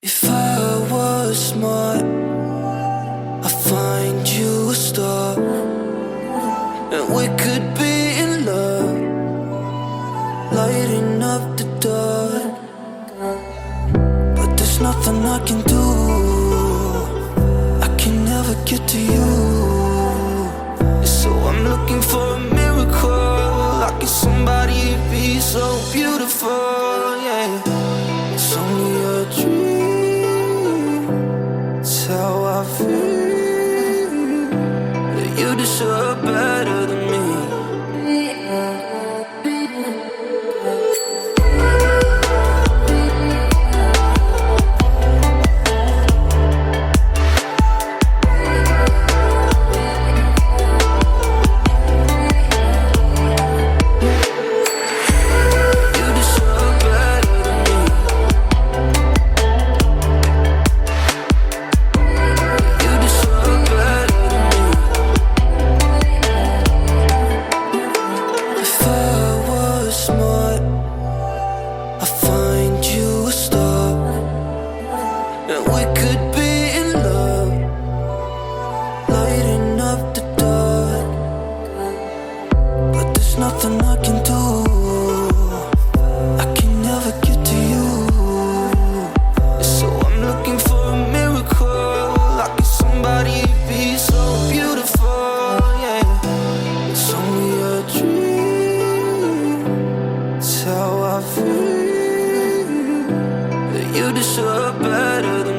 If I was smart, I'd find you a star, and we could be in love, lighting up the dark. But there's nothing I can do, I can never get to you. So I'm looking for a miracle, like it's somebody be so beautiful, yeah. It's only a dream, it's how I feel, that you deserve better than me. You deserve better than